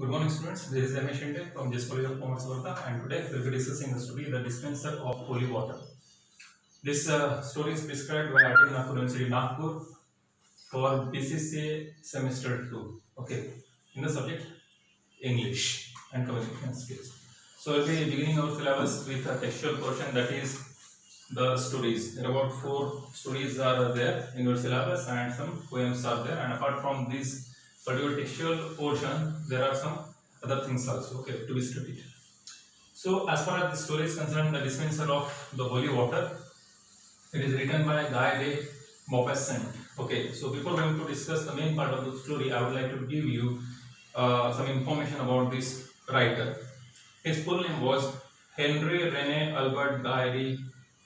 Good morning, students. This is Ramesh Shinde from JS College of Commerce, Varta, and today we'll be discussing the story The Dispenser of Holy Water. This story is prescribed by IIT Nagpur University, Nagpur for BCCA Semester 2. Okay, in the subject English and Communication Skills. So we'll be beginning our syllabus with a textual portion, that is the stories. There are about 4 stories are there in your syllabus and some poems are there, and apart from this particular textual portion there are some other things also, okay, to be studied. So as far as the story is concerned, The Dispenser of the Holy Water, it is written by Guy de Maupassant. Okay, so before going to discuss the main part of the story, I would like to give you some information about this writer. His full name was Henry Rene Albert Guy de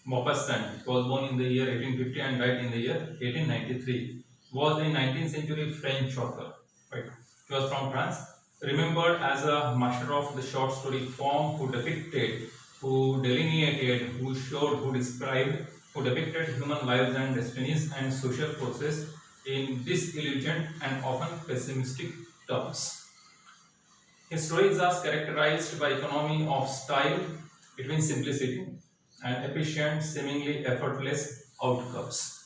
Maupassant. He was born in the year 1850 and died in the year 1893. Was a 19th century French author. Right. He was from France. Remembered as a master of the short story form, who depicted, who delineated, who showed, who described, who depicted human lives and destinies and social forces in disillusioned and often pessimistic terms. His stories are characterized by economy of style, between simplicity and efficient, seemingly effortless outcomes.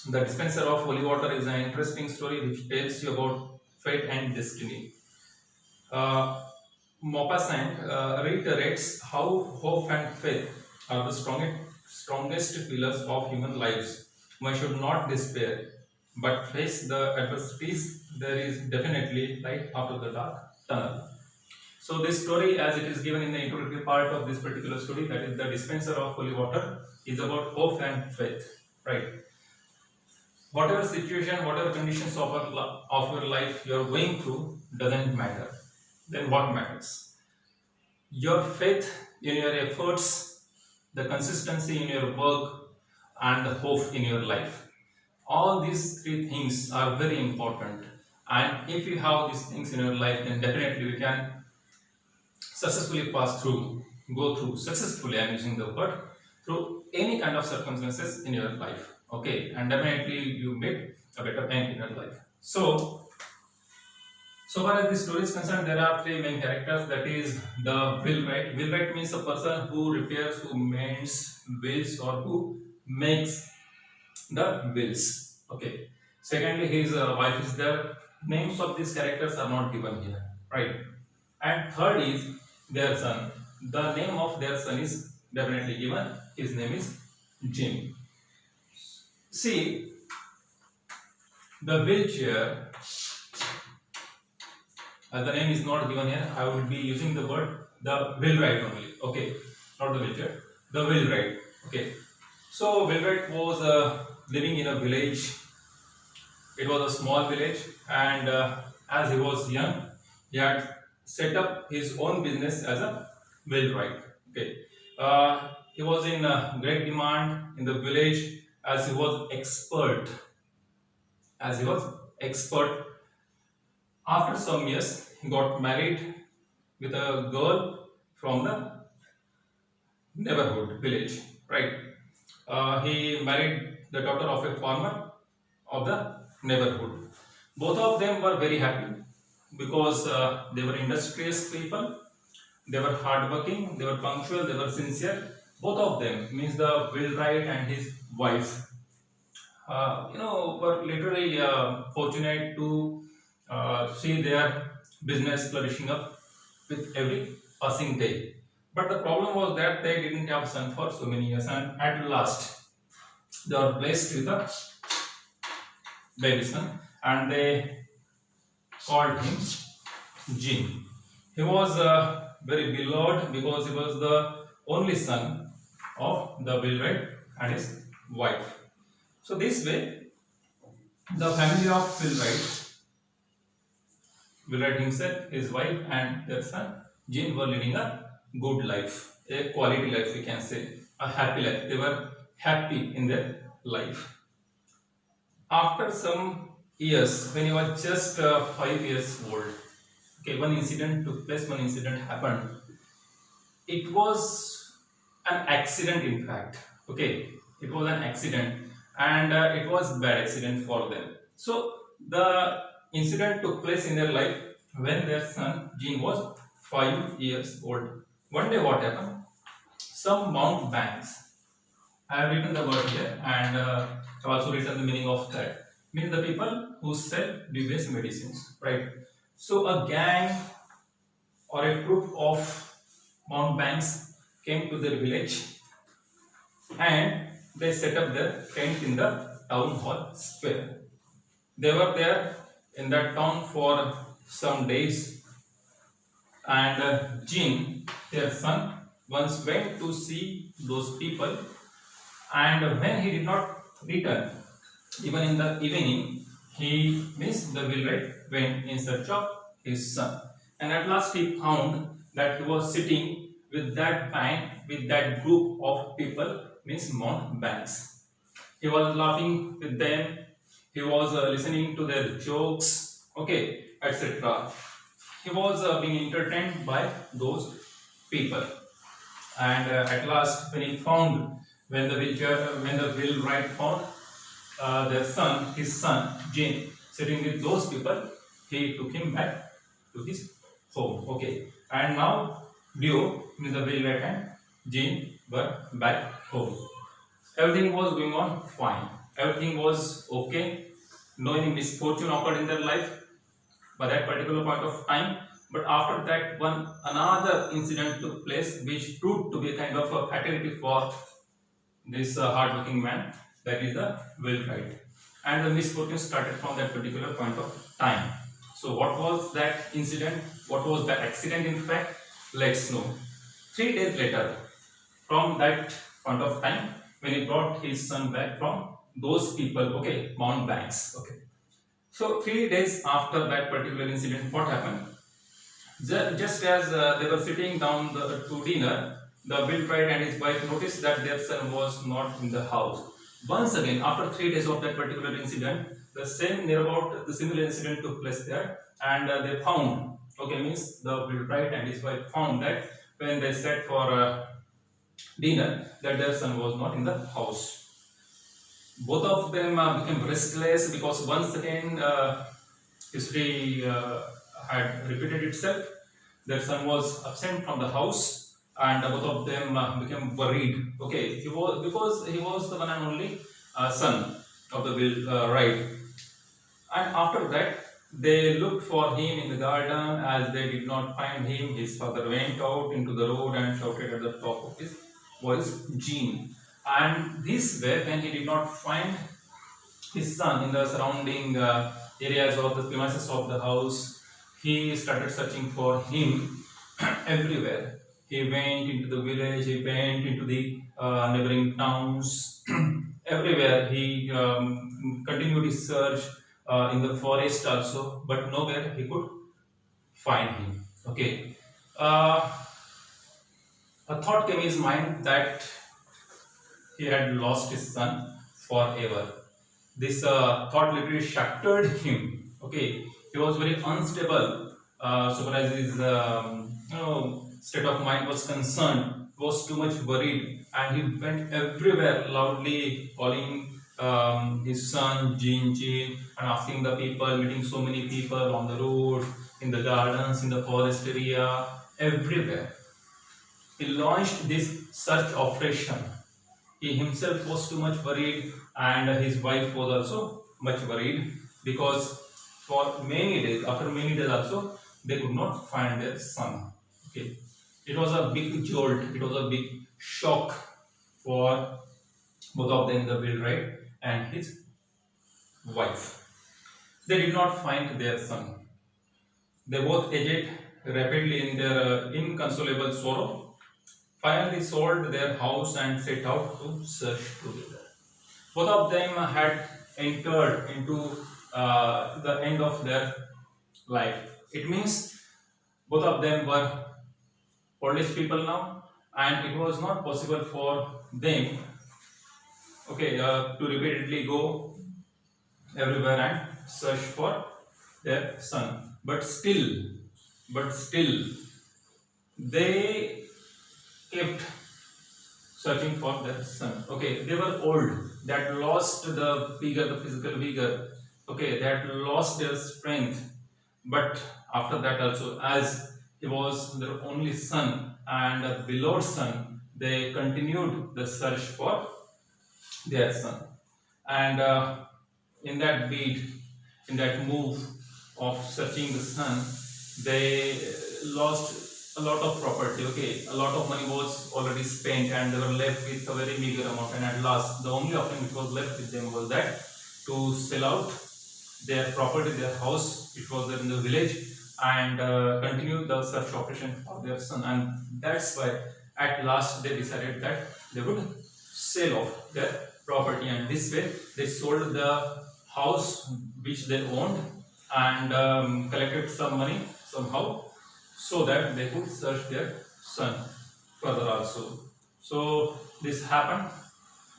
The Dispenser of Holy Water is an interesting story which tells you about fate and destiny. Maupassant reiterates how hope and faith are the strongest pillars of human lives. One should not despair, but face the adversities. There is definitely light after the dark tunnel. So this story, as it is given in the introductory part of this particular story, that is The Dispenser of Holy Water, is about hope and faith, right? Whatever situation, whatever conditions of your life you are going through doesn't matter. Then what matters? Your faith in your efforts, the consistency in your work, and the hope in your life. All these 3 things are very important. And if you have these things in your life, then definitely you can successfully pass through, go through successfully, I'm using the word, through any kind of circumstances in your life. Okay, and definitely you make a better end in your life. So far as the story is concerned, there are 3 main characters, that is the wheelwright. Wheelwright means a person who repairs, who mends wheels, or who makes the wheels. Okay. Secondly, his wife is there. Names of these characters are not given here, right? And third is their son. The name of their son is definitely given. His name is Jim. See, the wheelchair, as the name is not given here, I will be using the word the wheelwright only. Okay, not the wheelchair, the wheelwright. Okay, so wheelwright was living in a village. It was a small village, and as he was young, he had set up his own business as a wheelwright. Okay, he was in great demand in the village as he was expert. As he was expert. After some years, he got married with a girl from the neighborhood village. Right. He married the daughter of a farmer of the neighborhood. Both of them were very happy because they were industrious people, they were hardworking, they were punctual, they were sincere. Both of them, means the wheelwright and his wife, were literally fortunate to see their business flourishing up with every passing day. But the problem was that they didn't have son for so many years, and at last they were blessed with a baby son, and they called him Jim. He was very beloved because he was the only son of the wheelwright and his wife. So this way, the family of Wheelwright himself, his wife, and their son Jim were living a good life, a quality life, we can say, a happy life. They were happy in their life. After some years, when he was just 5 years old, okay, one incident took place, one incident happened. It was an accident, in fact. Okay, it was an accident, and it was bad accident for them. So the incident took place in their life when their son Jean was 5 years old. One day, what happened? Some mountebanks. I have written the word here, and I've also written the meaning of that. Means the people who sell dubious medicines, right? So a gang or a group of mountebanks came to their village, and they set up their tent in the town hall square. They were there in that town for some days, and Jean, their son, once went to see those people, and when he did not return, even in the evening, he missed the wheelwright went in search of his son, and at last he found that he was sitting with that band, with that group of people, means mountebanks. He was laughing with them. He was listening to their jokes, okay, etc. He was being entertained by those people, and at last, when he found, when the wheelwright found his son Jean, sitting with those people, he took him back to his home. Okay, and now Leo, means the wheelwright, and Jean were back home. Everything was going on fine. Everything was okay. No any misfortune occurred in their life by that particular point of time. But after that, another incident took place, which proved to be a kind of a fatality for this hard-working man. That is the wheelwright, and the misfortune started from that particular point of time. So, what was that incident? What was that accident? In fact, let's know. 3 days later, from that point of time, when he brought his son back from those people, okay, mountebanks, okay. So 3 days after that particular incident, what happened? Just as they were sitting down to dinner, the wheelwright and his wife noticed that their son was not in the house. Once again, after 3 days of that particular incident, the similar incident took place there, and they found, okay, means the wheelwright and his wife found that when they sat for dinner, that their son was not in the house. Both of them became restless, because once again history had repeated itself. Their son was absent from the house, and both of them became worried. Okay, because he was the one and only son of the wheelwright. And after that, they looked for him in the garden. As they did not find him, his father went out into the road and shouted at the top of his voice, "Jean." And this way, when he did not find his son in the surrounding areas of the premises of the house, he started searching for him everywhere. He went into the village, he went into the neighboring towns, everywhere. He continued his search in the forest also, but nowhere he could find him. Okay. A thought came in his mind that he had lost his son forever. This thought literally shattered him. Okay, he was very unstable. So far as his state of mind was concerned, he was too much worried, and he went everywhere loudly calling his son Jean, Jean, and asking the people, meeting so many people on the road, in the gardens, in the forest area, everywhere. He launched this search operation. He himself was too much worried, and his wife was also much worried, because for many days, after many days also, they could not find their son. Okay, it was a big jolt. It was a big shock for both of them, the wheelwright and his wife. They did not find their son. They both aged rapidly in their inconsolable sorrow. Finally sold their house and set out to search together. Both of them had entered into the end of their life. It means both of them were old-age people now, and it was not possible for them, okay, to repeatedly go everywhere and search for their son. But still, they kept searching for their son. Okay, they were old, that lost the vigor, the physical vigor. Okay, that lost their strength. But after that also, as he was their only son and a beloved son, they continued the search for their son. And in that bid, in that move of searching the son, they lost a lot of property. Okay, a lot of money was already spent, and they were left with a very meager amount. And at last, the only option which was left with them was that to sell out their property, their house, which was there in the village, and continue the search operation for their son. And that's why at last they decided that they would sell off their property, and this way they sold the house which they owned and collected some money somehow, so that they could search their son further also. So this happened,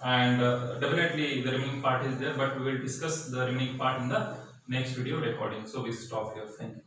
and definitely the remaining part is there, but we will discuss the remaining part in the next video recording. So we stop here. Thank you.